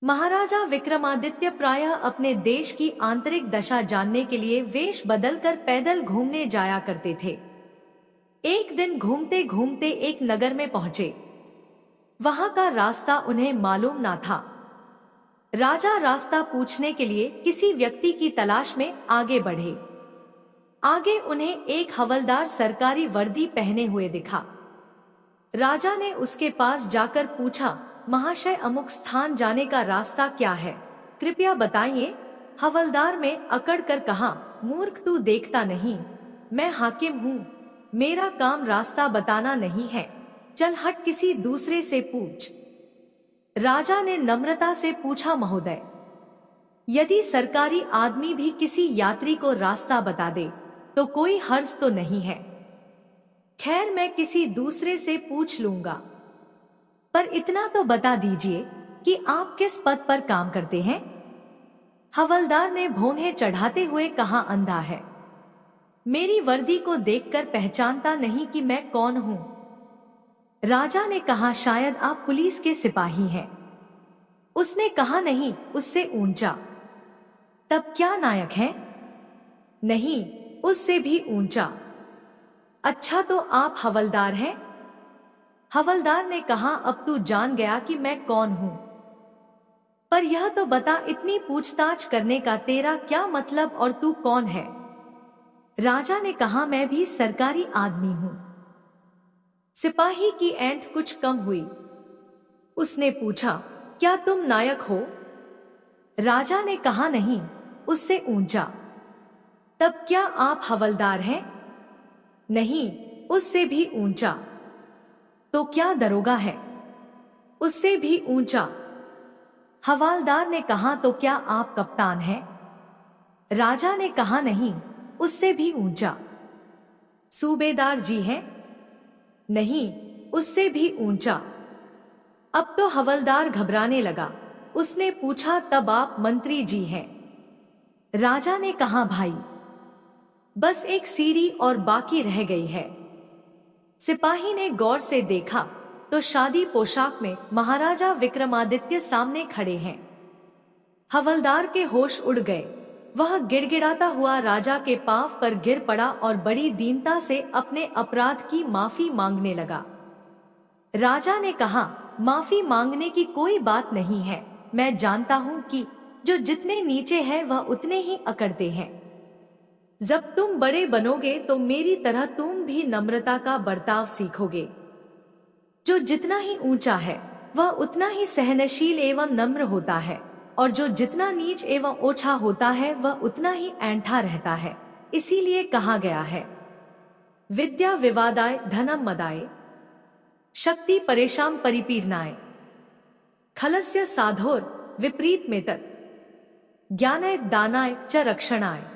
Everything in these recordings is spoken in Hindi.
महाराजा विक्रमादित्य प्रायः अपने देश की आंतरिक दशा जानने के लिए वेश बदलकर पैदल घूमने जाया करते थे। एक दिन घूमते घूमते एक नगर में पहुंचे। वहां का रास्ता उन्हें मालूम ना था। राजा रास्ता पूछने के लिए किसी व्यक्ति की तलाश में आगे बढ़े। आगे उन्हें एक हवलदार सरकारी वर्दी पहने हुए दिखा। राजा ने उसके पास जाकर पूछा, महाशय, अमुक स्थान जाने का रास्ता क्या है, कृपया बताइए। हवलदार में अकड़ कर कहा, मूर्ख, तू देखता नहीं, मैं हाकिम हूँ, मेरा काम रास्ता बताना नहीं है, चल हट, किसी दूसरे से पूछ। राजा ने नम्रता से पूछा, महोदय, यदि सरकारी आदमी भी किसी यात्री को रास्ता बता दे तो कोई हर्ज तो नहीं है। खैर, मैं किसी दूसरे से पूछ लूंगा, पर इतना तो बता दीजिए कि आप किस पद पर काम करते हैं। हवलदार ने भौहें चढ़ाते हुए कहा, अंधा है, मेरी वर्दी को देखकर पहचानता नहीं कि मैं कौन हूं। राजा ने कहा, शायद आप पुलिस के सिपाही हैं। उसने कहा, नहीं, उससे ऊंचा। तब क्या नायक हैं? नहीं, उससे भी ऊंचा। अच्छा, तो आप हवलदार हैं? हवलदार ने कहा, अब तू जान गया कि मैं कौन हूं, पर यह तो बता, इतनी पूछताछ करने का तेरा क्या मतलब और तू कौन है? राजा ने कहा, मैं भी सरकारी आदमी हूं। सिपाही की ऐंठ कुछ कम हुई। उसने पूछा, क्या तुम नायक हो? राजा ने कहा, नहीं, उससे ऊंचा। तब क्या आप हवलदार हैं? नहीं, उससे भी ऊंचा। तो क्या दरोगा है? उससे भी ऊंचा। हवलदार ने कहा, तो क्या आप कप्तान हैं? राजा ने कहा, नहीं, उससे भी ऊंचा। सूबेदार जी हैं? नहीं, उससे भी ऊंचा। अब तो हवलदार घबराने लगा। उसने पूछा, तब आप मंत्री जी हैं? राजा ने कहा, भाई, बस एक सीढ़ी और बाकी रह गई है। सिपाही ने गौर से देखा तो शादी पोशाक में महाराजा विक्रमादित्य सामने खड़े हैं। हवलदार के होश उड़ गए। वह गिड़गिड़ाता हुआ राजा के पांव पर गिर पड़ा और बड़ी दीनता से अपने अपराध की माफी मांगने लगा। राजा ने कहा, माफी मांगने की कोई बात नहीं है, मैं जानता हूं कि जो जितने नीचे है वह उतने ही अकड़ते हैं। जब तुम बड़े बनोगे तो मेरी तरह तुम भी नम्रता का बर्ताव सीखोगे। जो जितना ही ऊंचा है वह उतना ही सहनशील एवं नम्र होता है, और जो जितना नीच एवं ओछा होता है वह उतना ही ऐंठा रहता है। इसीलिए कहा गया है, विद्या विवादाय धनम मदाय, शक्ति परेशान परिपीडनाय, खलस्य साधोर विपरीत में तत्, ज्ञानाय दानाय च रक्षणाय।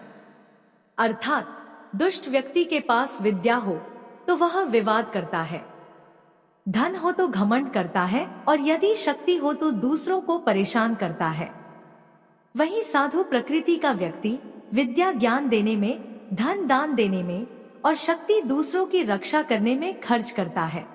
अर्थात दुष्ट व्यक्ति के पास विद्या हो तो वह विवाद करता है, धन हो तो घमंड करता है, और यदि शक्ति हो तो दूसरों को परेशान करता है। वहीं साधु प्रकृति का व्यक्ति विद्या ज्ञान देने में, धन दान देने में और शक्ति दूसरों की रक्षा करने में खर्च करता है।